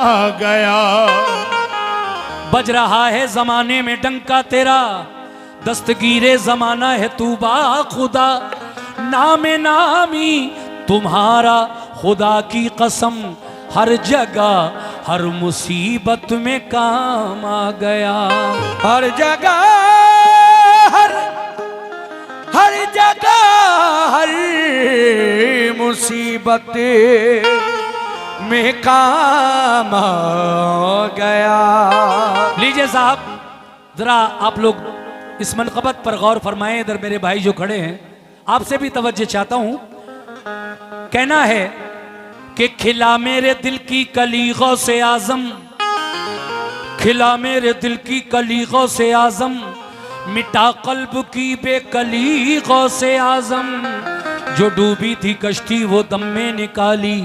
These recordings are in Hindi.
आ गया। बज रहा है जमाने में डंका तेरा, दस्तगीरे जमाना है तू बा खुदा, नामे नामी तुम्हारा खुदा की कसम, हर जगह हर मुसीबत में काम आ गया। हर जगह हर जगह हर मुसीबत में काम आ गया। लीजिए साहब, जरा आप लोग इस मनक़बत पर गौर फरमाएं। इधर मेरे भाई जो खड़े हैं, आपसे भी तवज्जो चाहता हूं। कहना है कि खिला मेरे दिल की कली गौसे आजम, खिला मेरे दिल की कली गौसे आजम, मिटा कल्ब की बेकली गौसे आजम, जो डूबी थी कश्ती वो दम में निकाली,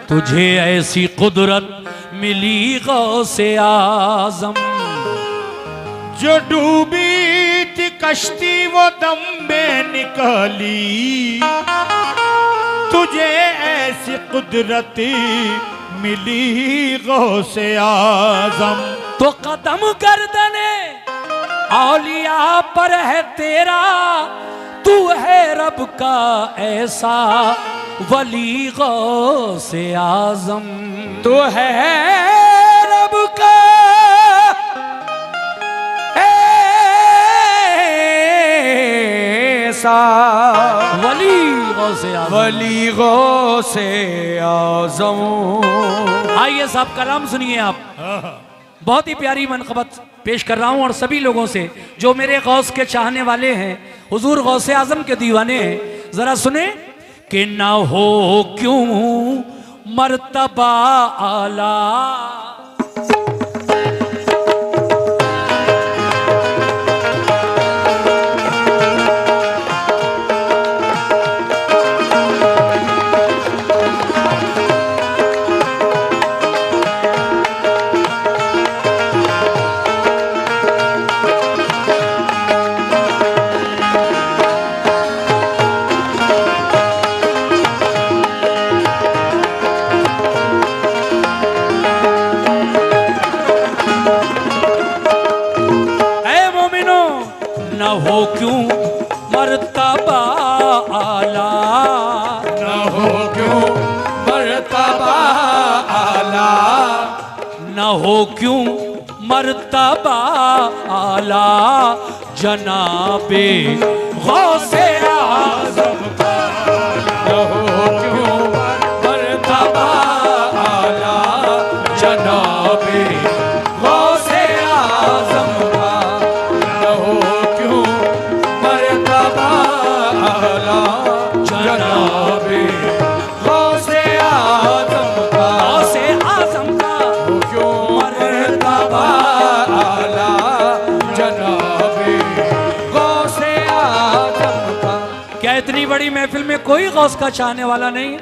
तुझे ऐसी कुदरत मिली गौसे आजम। जो डूबी थी कश्ती वो दम में निकाली, तुझे ऐसी कुदरत मिली गौसे आजम। तो कदम गर्दने औलिया पर है तेरा, तू है रब का ऐसा वली गौसे आजम। तू है रब का ऐसा वली गौसे आजम, वली गौसे आजम। आइए साहब कलाम सुनिए आप। बहुत ही प्यारी मनक़बत पेश कर रहा हूं, और सभी लोगों से जो मेरे गौस के चाहने वाले हैं, हुजूर गौसे आजम के दीवाने हैं, जरा सुने कि ना हो क्यों मर्तबा आला, न हो क्यों मर्तबा आला, न हो क्यों मर्तबा आला, न हो क्यों मर्तबा आला, जनाबे गौसे आजम का। न हो क्यों मर्तबा आला, जनाबे गौसे आजम का। न हो क्यों मर्तबा आला, जनाबे गौसे आजम का। गौसे आजम का क्यों मर्तबा आला, जनाबे गौसे आजम का। क्या इतनी बड़ी महफिल में कोई गौस का चाहने वाला नहीं है?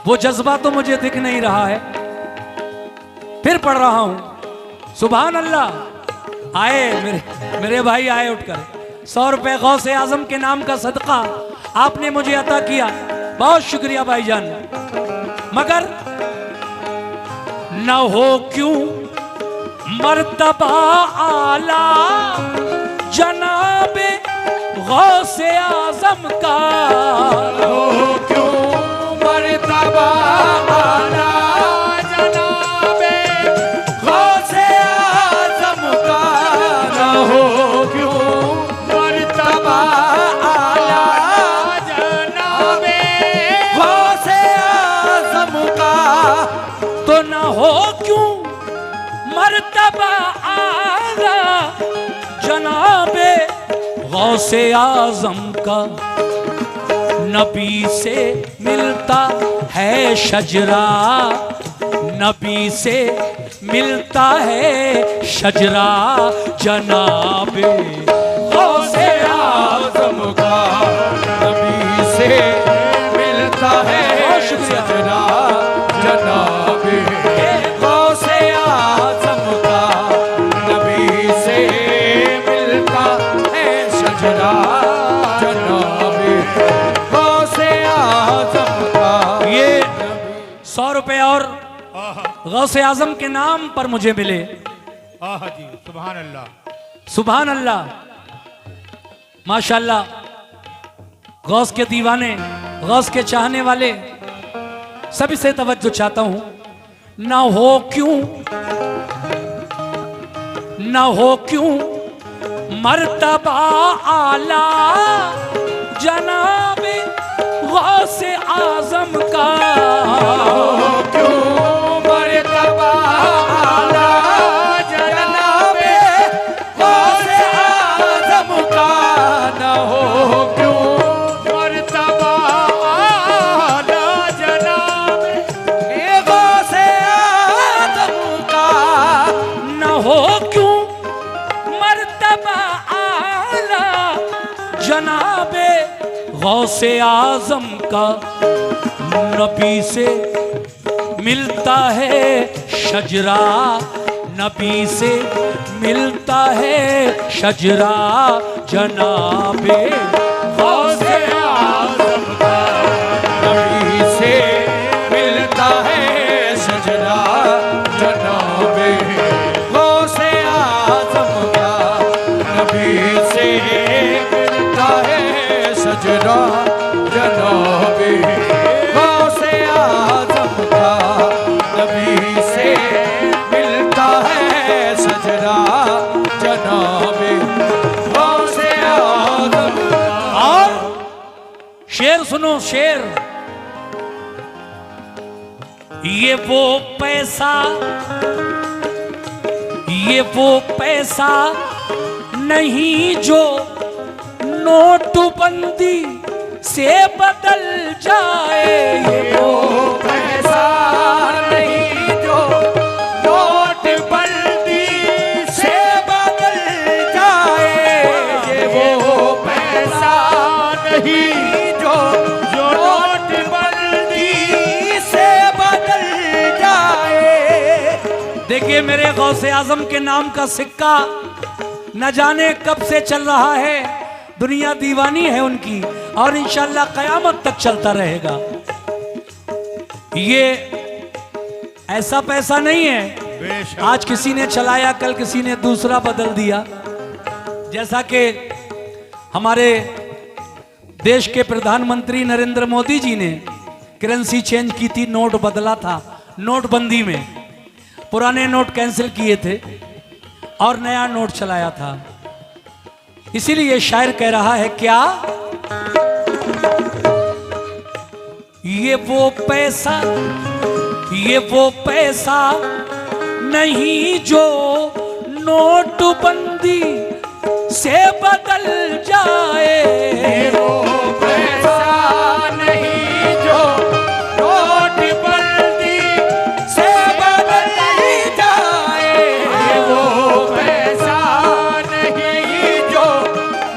वो जज्बा तो मुझे दिख नहीं रहा है। फिर पढ़ रहा हूं सुभान अल्लाह। आए मेरे भाई आए उठकर, 100 रुपए गौसे आजम के नाम का सदका आपने मुझे अता किया, बहुत शुक्रिया भाईजान। मगर न हो क्यों मर्तबा आला, जनाबे गौसे आजम का। हो क्यों मर्तबा आला, जनाबे गौसे आजम का। न हो क्यों मर्तबा आला, जनाबे गौसे आजम का। तो न हो क्यों मर्तबा आला, जनाबे गौसे आजम का। नबी से मिलता है शजरा, नबी से मिलता है शजरा, जनाबे गौसे आजम का। नबी से मिलता है शजरा, जनाबे गौसे आजम का। नबी से मिलता है शजरा, जनाबे गौसे आजम का। ये 100 रुपए और और आहा गौसे आजम के नाम पर मुझे मिले। आहा जी, सुभान अल्लाह। सुभान अल्लाह, माशाअल्लाह। गौस के दीवाने, गौस के चाहने वाले सभी से तवज्जो चाहता हूं। ना हो क्यों, ना हो क्यों मर्तबा आला जनाबे गौसे आजम का, क्यों मर्तबा आला जनाबे गौसे आज़म का न हो, क्यों मर्तबा आला जनाबे गौसे आज़म का न हो क्यों मर्तबा आला जनाबे गौसे आजम का। नबी से मिलता है शजरा, नबी से मिलता है शजरा जनाबे गौसे आजम का। नबी से मिलता है शजरा जनाबे गौसे आज़म का। नबी से मिलता है शजरा जनाबे गौसे आज़म का। नबी से मिलता है शजरा जनाबे गौसे आज़म का। और शेर सुनो, शेर। ये वो पैसा, ये वो पैसा नहीं जो नोटबंदी से बदल जाए। ये वो पैसा नहीं जो नोटबंदी से बदल जाए। ये वो पैसा नहीं जो नोटबंदी से बदल जाए। देखिए मेरे गौसे आजम के नाम का सिक्का न जाने कब से चल रहा है, दुनिया दीवानी है उनकी और इंशाल्लाह कयामत तक चलता रहेगा। ये ऐसा पैसा नहीं है बेशक। आज किसी ने चलाया कल किसी ने दूसरा बदल दिया। जैसा कि हमारे देश के प्रधानमंत्री नरेंद्र मोदी जी ने करेंसी चेंज की थी, नोट बदला था नोटबंदी में, पुराने नोट कैंसिल किए थे और नया नोट चलाया था। इसीलिए शायर कह रहा है क्या, ये वो पैसा, ये वो पैसा नहीं जो नोटबंदी से बदल जाए। वो पैसा नहीं जो नोटबंदी से बदल जाए। वो पैसा नहीं जो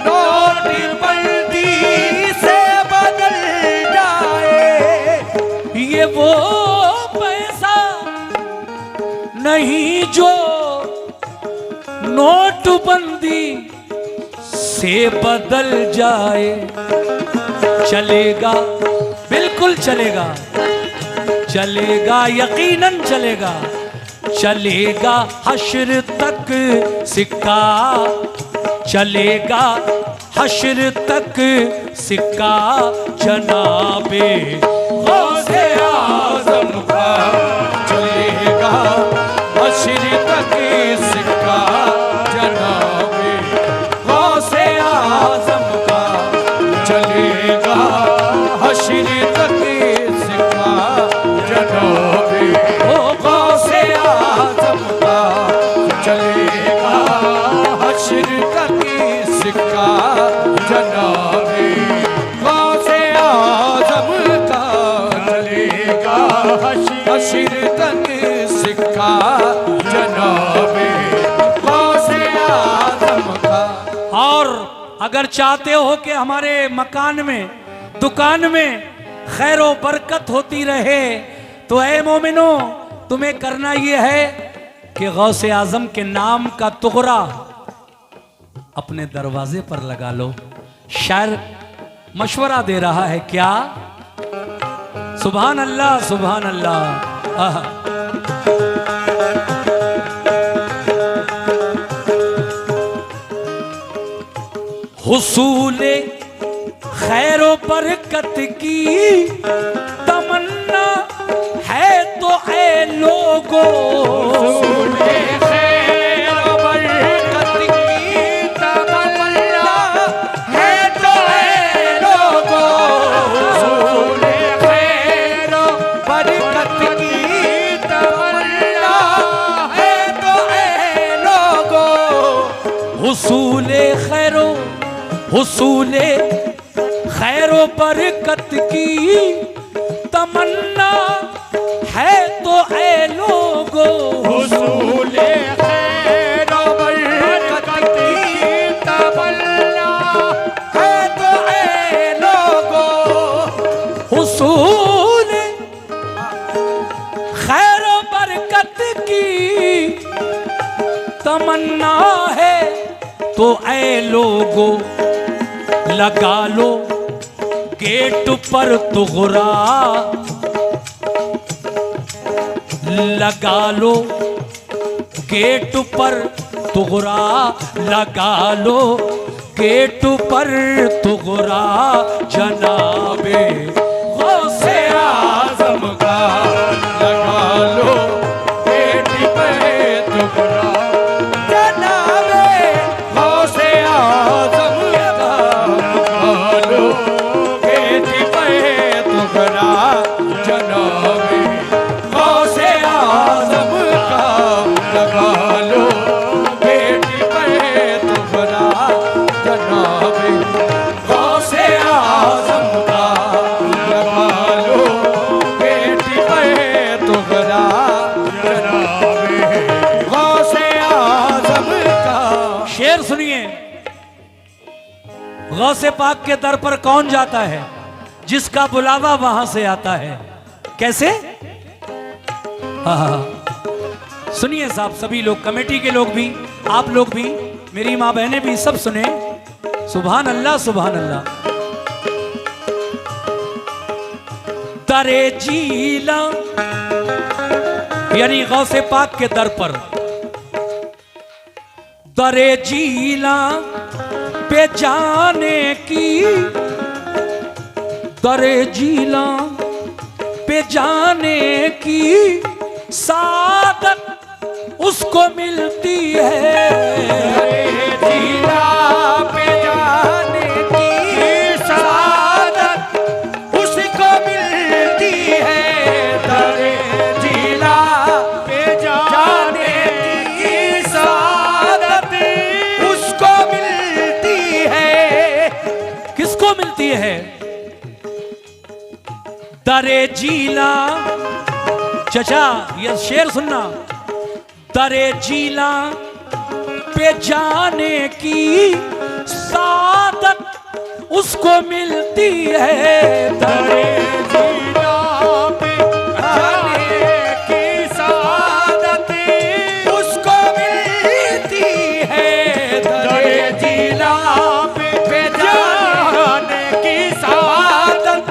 नोटबंदी से बदल जाए। ये वो पैसा नहीं जो नोटबंदी से बदल जाए। चलेगा, बिल्कुल चलेगा, चलेगा यकीनन चलेगा, चलेगा हश्र तक सिक्का, चलेगा हश्र तक सिक्का जनाबे गौसे आज़म का। चलेगा हश्र तक सिक्का जनाबे गौसे आज़म का। चलेगा हश्र तक सिक्का जनाबे गौसे आज़म का। चलेगा हश्र तक सिक्का जनाबे गौसे आज़म का। चलेगा हश्र तक सिक्का जनाबे गौसे आज़म का। और अगर चाहते हो कि हमारे मकान में, दुकान में खैर व बरकत होती रहे तो ऐ मोमिनो तुम्हें करना यह है कि गौसे आजम के नाम का तुगरा अपने दरवाजे पर लगा लो। शायर मशवरा दे रहा है क्या, सुभान अल्लाह सुभान अल्लाह। आहा। हुसूले खैरो बरकत की तमन्ना है तो ऐ लोगो, हुसूले खैरो बरकत की तमन्ना है तो ऐ लोगो, हुसूले खैरो बरकत की तमन्ना है तो ऐ लोगो, हुसूले खैरो बरकत की तमन्ना है तो ऐ लोगो, हुसूले खैरो बरकत की तमन्ना है तो ऐ लोगो, हुसूल खैरो बरकत की तमन्ना है तो ऐ लोगो, लगा लो गेट पर तुगरा, लगा लो गेट पर तुगरा, लगा लो गेट पर तुगरा, जनाबे गौसे आज़म का लगा लो गेट पे तुगरा, जनाबे गौसे आज़म का, लगा लो गेट पे तुगरा, जनाबे गौसे आज़म का, लगा लो गेट पे तुगरा, जनाबे गौसे आज़म का, लगा लो गेट पे तुगरा, जनाबे गौसे आज़म का। शेर सुनिए। गौसे पाक के दर पर कौन जाता है, जिसका बुलावा वहां से आता है। कैसे? हाँ, सुनिए साहब, सभी लोग, कमेटी के लोग भी, आप लोग भी, मेरी माँ बहनें भी, सब सुने। सुभान अल्लाह, सुभान अल्लाह। दरे जीला यानी गौसे पाक के दर पर, दरे जीला पे जाने की, दरे जीला पे जाने की सादत उसको मिलती है, जीला पे जाने की सादत उसको मिलती है, दरे जीला पे जाने की सादत उसको मिलती है। किसको मिलती है? दरे जीला, चचा ये शेर सुनना, दरे जीला पे जाने की सादत उसको मिलती है, दरे जीला पे जाने की सादत उसको मिलती है, दरे जीला पे जाने की सादत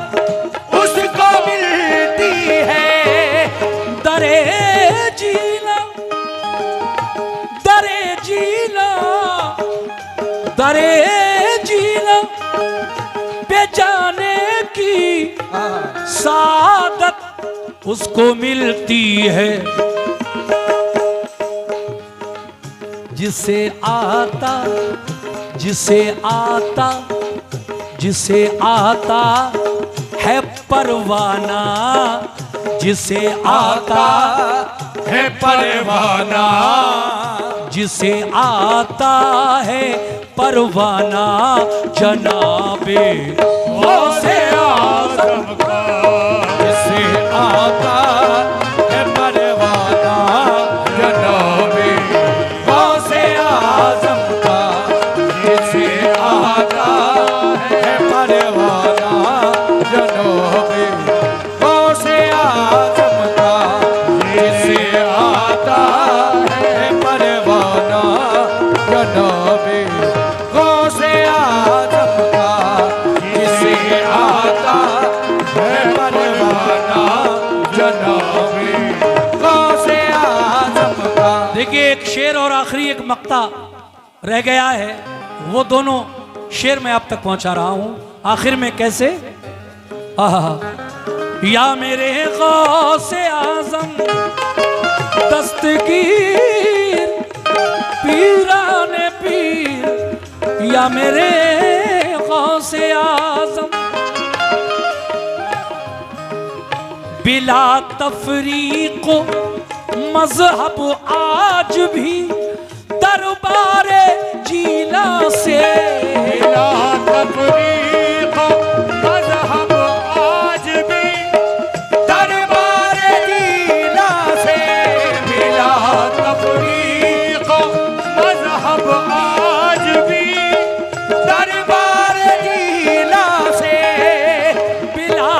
उसको मिलती है, दरे जीला, दरे जीला, दरे जीला पे जाने की सादत उसको मिलती है, जिसे आता, जिसे आता, जिसे आता है परवाना, जिसे आता है परवाना, जिसे आता है परवाना, जनाबे गौसे आज़म का, जिसे आता है परवाना, जनाबे गौसे आज़म का, जिसे आता है परवाना, जनाबे गौसे आज़म का, जिसे आता है परवाना, जनाबे गौसे आज़म का, जिसे आता है परवाना, जनाबे आगे एक शेर और आखिरी एक मक्ता रह गया है, वो दोनों शेर मैं आप तक पहुंचा रहा हूं। आखिर में कैसे? या मेरे गौसे आजम दस्तगीर पीराने पीर, या मेरे गौसे आजम बिला तफरीक मजहब आज भी दरबारे जीला से, बिला तफरीक मजहब आज भी दरबारे जीला से, बिला तफरीक मजहब आज भी दरबारे जीला से, बिला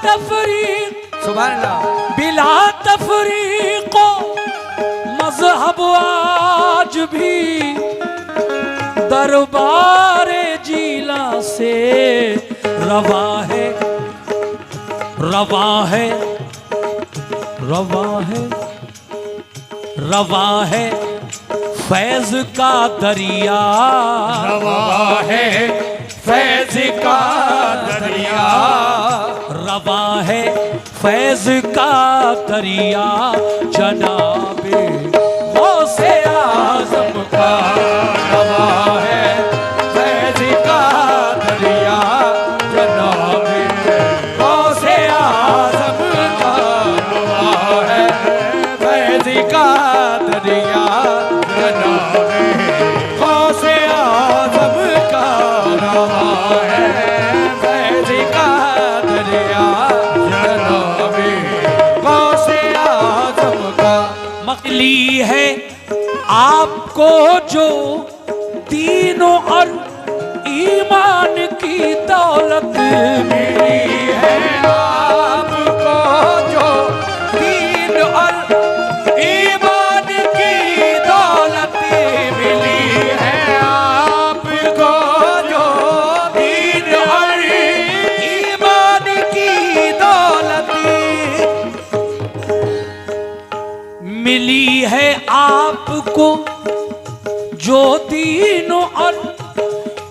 तफरीक सुभान अल्लाह। बिला तफरीक मजहब आज भी दरबारे जीला से, रवा है रवा है रवा है रवा है फैज का दरिया, रवा है फैज का दरिया, रवा है फैज का दरिया, जनाबे गौसे आजम का रवा है फैज का दरिया, जनाबे गौसे आजम का रवा है फैज का दरिया, जनाबे गौसे आजम का रवा है फैज का दरिया, जनाबे गौसे आजम का। मकली है आपको जो तीनों और ईमान की दौलत मिली है, आपको जो दीन और ईमान की दौलत मिली है, आपको जो दीन और ईमान की दौलत मिली है आपको जो तीनों और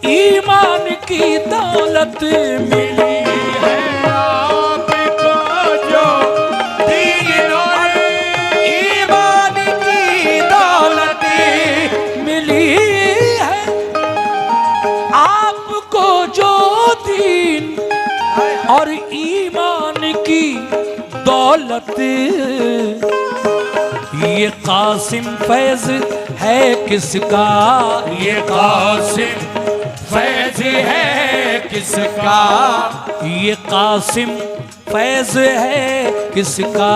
ईमान की दौलत मिली है, आपको जो दीन और ईमान की दौलत मिली है आपको जो दीन और ईमान की दौलत, ये कासिम फैज है किसका, ये कासिम फैज है किसका, ये कासिम फैज है किसका,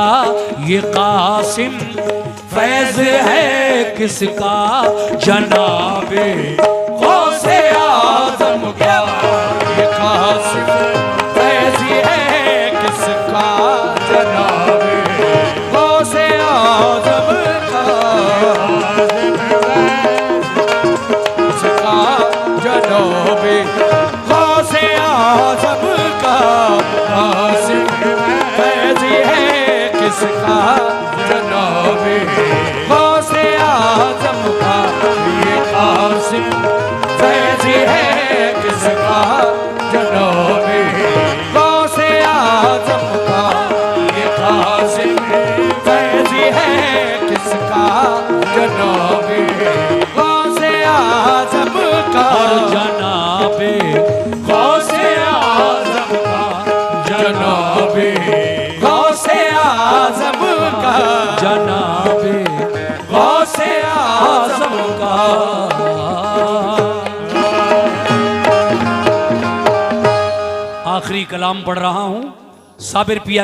ये कासिम फैज है किसका, जनाबे गौसे आजम का, ये कासिम फैज है किसका, जनाबे गौसे आजम का, किसका जनाबे गौसे आजम का, कासिम फैज है किसका, जनाबे गौसे आजम का, ये कासिम फैज है किसका, जनाबे गौसे आजम का, ये कासिम फैज है किसका, जनाबे गौसे आजम का, जनाबे गौसे आजम का, जनाबे गौसे आजम का, जनाबे गौसे आजम आजम का। आखिरी कलाम पढ़ रहा हूं, साबिर पिया